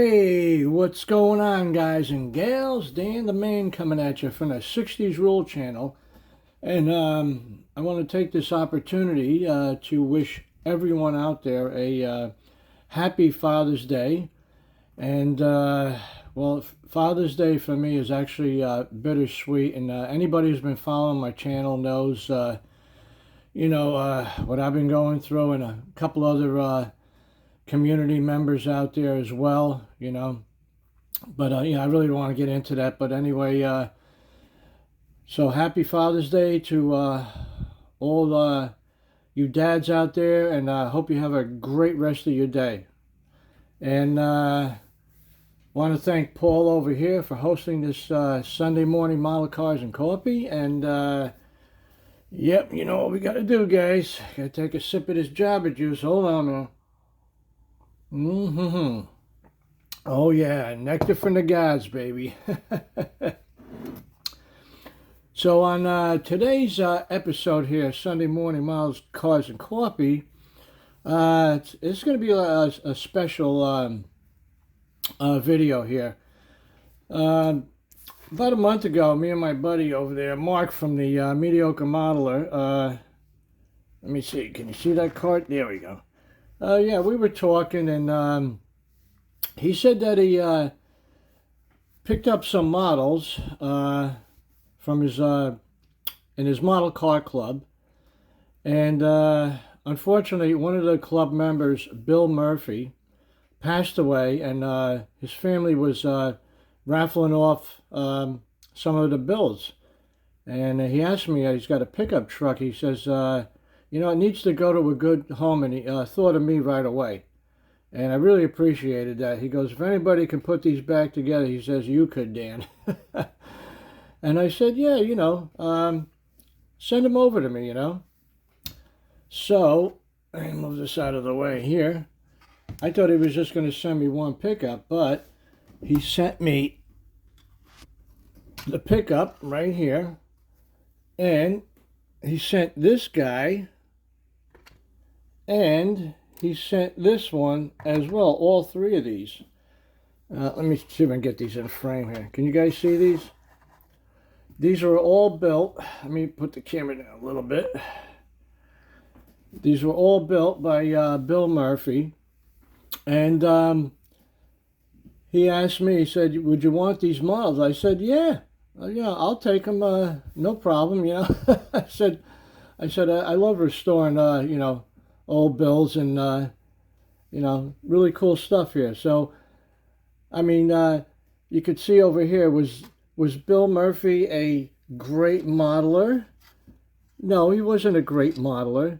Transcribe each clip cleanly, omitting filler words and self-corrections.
Hey, what's going on, guys and gals? Dan the Man coming at you from the 60s Rule channel. And I want to take this opportunity to wish everyone out there a happy Father's Day. And, well, Father's Day for me is actually bittersweet. And anybody who's been following my channel knows, what I've been going through, and a couple other community members out there as well. But I really don't want to get into that. But anyway, so happy Father's Day to all you dads out there, and I hope you have a great rest of your day. And want to thank Paul over here for hosting this Sunday morning Model Cars and Coffee. And yep, you know what we got to do, guys. Got to take a sip of this Java juice. Hold on, man. Oh yeah, nectar from the gods, baby. So on today's episode here, Sunday morning Models, Cars, and Coffee, it's going to be a special video here. About a month ago, me and my buddy over there, Mark from the Mediocre Modeler, let me see, can you see that cart? There we go. Yeah, we were talking, and he said that he picked up some models from his in his model car club, and unfortunately, one of the club members, Bill Murphy, passed away, and his family was raffling off some of the bills, and he asked me, he's got a pickup truck. He says, it needs to go to a good home, and he thought of me right away. And I really appreciated that. He goes, if anybody can put these back together, he says, you could, Dan. And I said, yeah, send them over to me, So, let me move this out of the way here. I thought he was just going to send me one pickup, but he sent me the pickup right here. And he sent this guy, and he sent this one as well, all three of these. Let me see if I can get these in frame here. Can you guys see these? These are all built. Let me put the camera down a little bit. These were all built by Bill Murphy. And he asked me, he said, would you want these models? I said, yeah. I'll take them, no problem, I said, I love restoring, old bills, and really cool stuff here. So I mean, you could see over here, was Bill Murphy a great modeler? No, he wasn't a great modeler.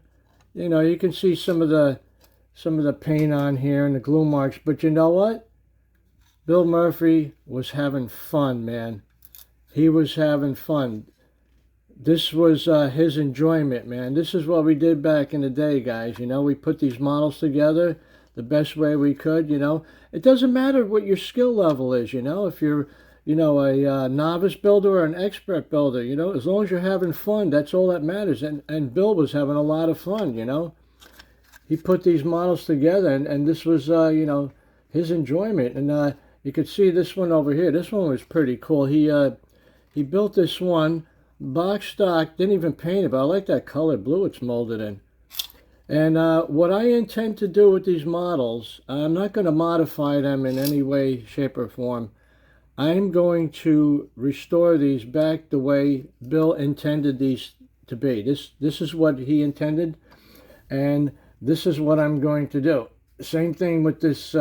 You can see some of the paint on here and the glue marks, but you know what? Bill Murphy was having fun, man. He was having fun. This was his enjoyment, man. This is what we did back in the day, guys. We put these models together the best way we could, It doesn't matter what your skill level is, If you're, a novice builder or an expert builder, as long as you're having fun, that's all that matters. And Bill was having a lot of fun, He put these models together, and this was, his enjoyment. And you could see this one over here. This one was pretty cool. He built this one, box stock, didn't even paint it, but I like that color blue it's molded in. And what I intend to do with these models, I'm not going to modify them in any way, shape, or form. I'm going to restore these back the way Bill intended these to be. This is what he intended, and this is what I'm going to do. Same thing with this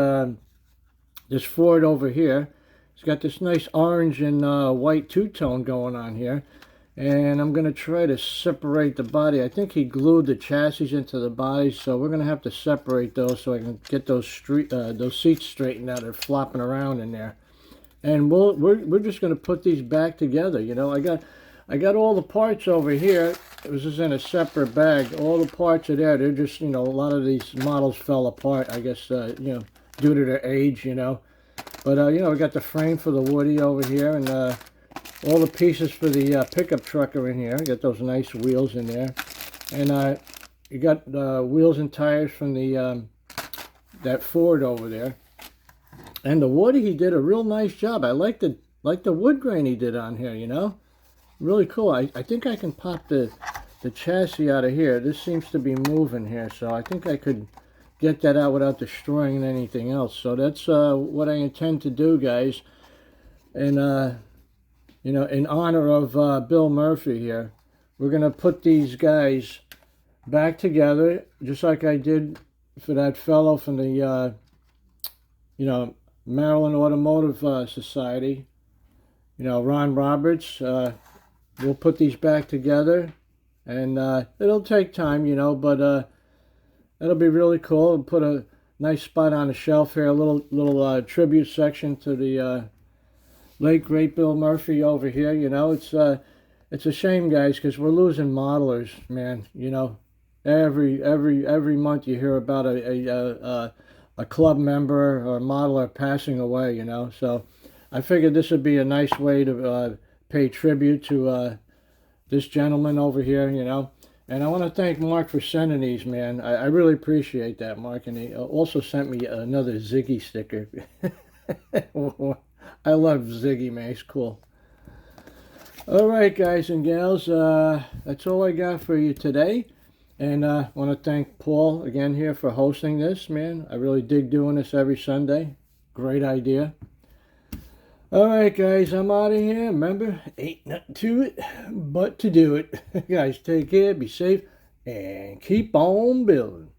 this Ford over here. It's got this nice orange and white two-tone going on here. And I'm going to try to separate the body. I think he glued the chassis into the body, so we're going to have to separate those so I can get those seats straightened out. They're flopping around in there. And we're just going to put these back together. I got all the parts over here. It was just in a separate bag. All the parts are there. They're just, a lot of these models fell apart, I guess, due to their age, But, we got the frame for the Woody over here, and all the pieces for the pickup truck are in here. You got those nice wheels in there. And you got wheels and tires from the that Ford over there. And the wood, he did a real nice job. I like the wood grain he did on here, you know? Really cool. I think I can pop the chassis out of here. This seems to be moving here, so I think I could get that out without destroying anything else. So that's what I intend to do, guys. And, you know, in honor of Bill Murphy here, we're going to put these guys back together, just like I did for that fellow from the, you know, Maryland Automotive Society. You know, Ron Roberts. We'll put these back together, and it'll take time, you know, but it'll be really cool. And put a nice spot on the shelf here, a little tribute section to the late great Bill Murphy over here. You know, it's a shame, guys, because we're losing modelers, man. You know, every month you hear about a club member or a modeler passing away. You know, so I figured this would be a nice way to pay tribute to this gentleman over here, you know. And I want to thank Mark for sending these, man. I really appreciate that, Mark. And he also sent me another Ziggy sticker. I love Ziggy, man. He's cool. All right, guys and gals. That's all I got for you today. And I want to thank Paul again here for hosting this, man. I really dig doing this every Sunday. Great idea. All right, guys, I'm out of here. Remember, ain't nothing to it but to do it. Guys, take care, be safe, and keep on building.